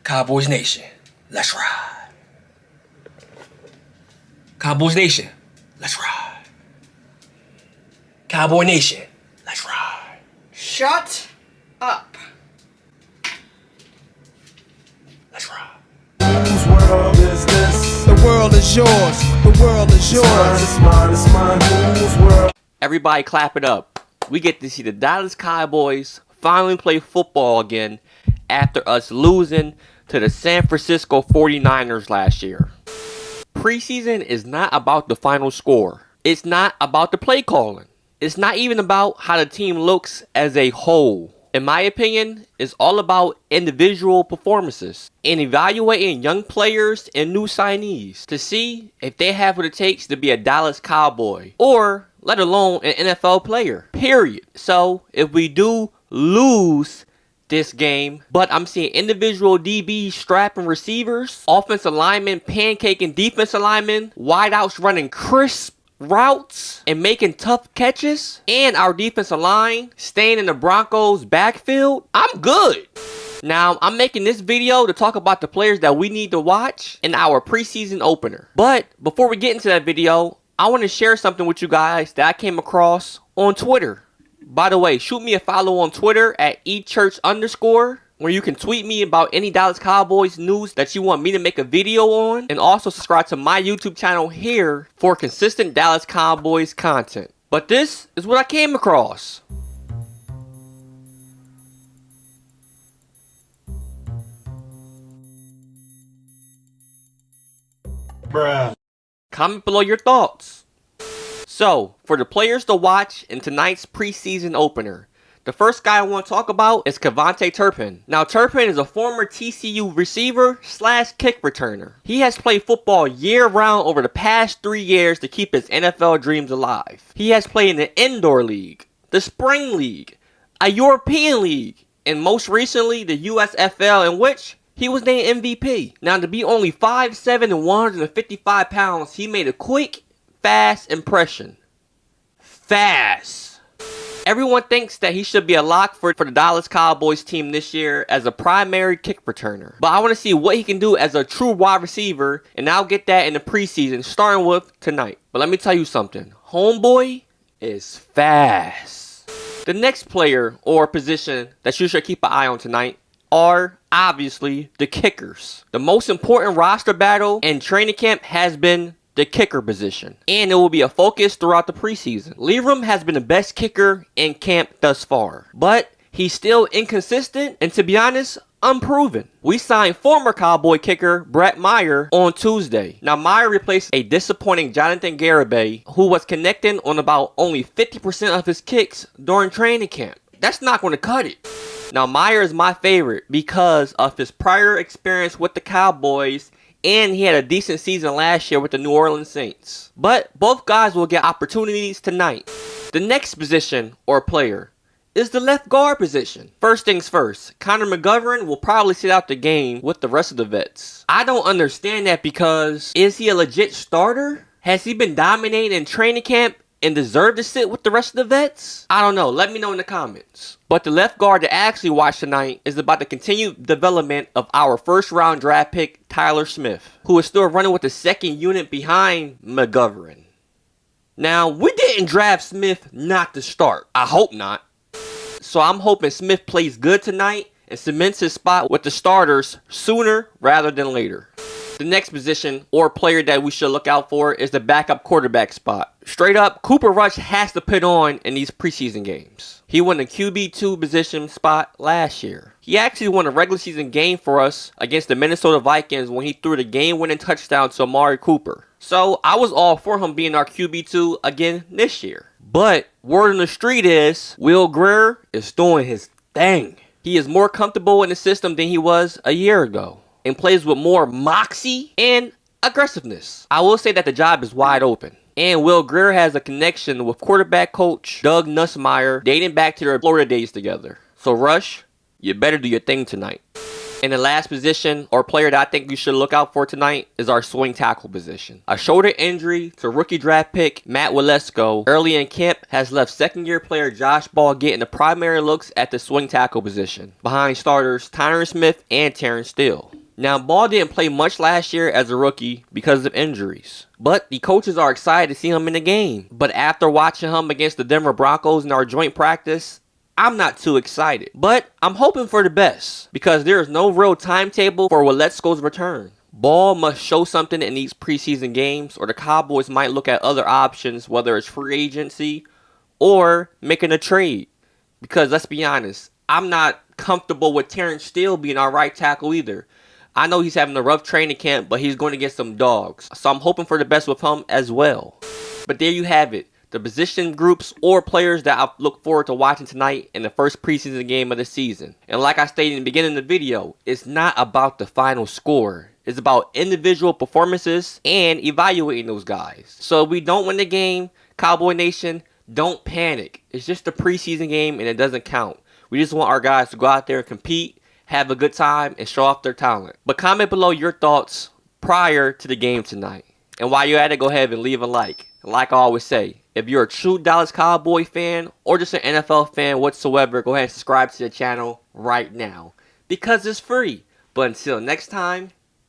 Cowboys Nation, let's ride. Cowboys Nation, let's ride. Cowboy Nation, let's ride. Shut up. Let's ride. Whose world is this? The world is yours. The world is yours. It's mine. Whose world? Everybody clap it up. We get to see the Dallas Cowboys finally play football again after us losing to the San Francisco 49ers last year. Preseason is not about the final score. It's not about the play calling. It's not even about how the team looks as a whole. In my opinion, it's all about individual performances and evaluating young players and new signees to see if they have what it takes to be a Dallas Cowboy or let alone an NFL player, period. So if we do lose this game, but I'm seeing individual DBs strapping receivers, offensive linemen pancaking defensive linemen, wideouts running crisp routes and making tough catches, and our defensive line staying in the Broncos backfield, I'm good. Now, I'm making this video to talk about the players that we need to watch in our preseason opener. But before we get into that video, I want to share something with you guys that I came across on Twitter. By the way, shoot me a follow on Twitter at @echurch_, where you can tweet me about any Dallas Cowboys news that you want me to make a video on. And also subscribe to my YouTube channel here for consistent Dallas Cowboys content. But this is what I came across. Bruh. Comment below your thoughts. So, for the players to watch in tonight's preseason opener, the first guy I want to talk about is Turpin. Now, Turpin is a former TCU receiver / kick returner. He has played football year-round over the past 3 years to keep his NFL dreams alive. He has played in the Indoor League, the Spring League, a European League, and most recently the USFL, in which he was named MVP. Now, to be only 5'7" and 155 pounds, he made a quick, fast impression. Fast. Everyone thinks that he should be a lock for the Dallas Cowboys team this year as a primary kick returner. But I want to see what he can do as a true wide receiver, and I'll get that in the preseason, starting with tonight. But let me tell you something. Homeboy is fast. The next player or position that you should keep an eye on tonight are obviously the kickers. The most important roster battle in training camp has been the kicker position, and it will be a focus throughout the preseason. Leram has been the best kicker in camp thus far, but he's still inconsistent and, to be honest, unproven. We signed former Cowboy kicker Brett Meyer on Tuesday. Now, Meyer replaced a disappointing Jonathan Garibay, who was connecting on about only 50% of his kicks during training camp. That's not going to cut it. Now, Meyer is my favorite because of his prior experience with the Cowboys, and he had a decent season last year with the New Orleans Saints. But both guys will get opportunities tonight. The next position or player is the left guard position. First things first, Connor McGovern will probably sit out the game with the rest of the vets. I don't understand that, because is he a legit starter? Has he been dominating in training camp and deserve to sit with the rest of the vets? I don't know. Let me know in the comments. But the left guard to actually watch tonight is about the continued development of our first round draft pick, Tyler Smith, who is still running with the second unit behind McGovern. Now, we didn't draft Smith not to start. I hope not. So I'm hoping Smith plays good tonight and cements his spot with the starters sooner rather than later. The next position or player that we should look out for is the backup quarterback spot. Straight up, Cooper Rush has to put on in these preseason games. He won the QB2 position spot last year. He actually won a regular season game for us against the Minnesota Vikings when he threw the game-winning touchdown to Amari Cooper. So I was all for him being our QB2 again this year. But word on the street is Will Grier is doing his thing. He is more comfortable in the system than he was a year ago, and plays with more moxie and aggressiveness. I will say that the job is wide open. And Will Grier has a connection with quarterback coach Doug Nussmeier dating back to their Florida days together. So Rush, you better do your thing tonight. And the last position or player that I think you should look out for tonight is our swing tackle position. A shoulder injury to rookie draft pick Matt Waletzko early in camp has left second-year player Josh Ball getting the primary looks at the swing tackle position, behind starters Tyron Smith and Terrence Steele. Now, Ball didn't play much last year as a rookie because of injuries, but the coaches are excited to see him in the game. But after watching him against the Denver Broncos in our joint practice, I'm not too excited. But I'm hoping for the best, because there is no real timetable for Waletzko's return. Ball must show something in these preseason games, or the Cowboys might look at other options, whether it's free agency or making a trade. Because let's be honest, I'm not comfortable with Terrence Steele being our right tackle either. I know he's having a rough training camp, but he's going to get some dogs. So I'm hoping for the best with him as well. But there you have it. The position groups or players that I look forward to watching tonight in the first preseason game of the season. And like I stated in the beginning of the video, it's not about the final score. It's about individual performances and evaluating those guys. So if we don't win the game, Cowboy Nation, don't panic. It's just a preseason game and it doesn't count. We just want our guys to go out there and compete, have a good time, and show off their talent. But comment below your thoughts prior to the game tonight. And while you're at it, go ahead and leave a like. Like I always say, if you're a true Dallas Cowboy fan or just an NFL fan whatsoever, go ahead and subscribe to the channel right now, because it's free. But until next time,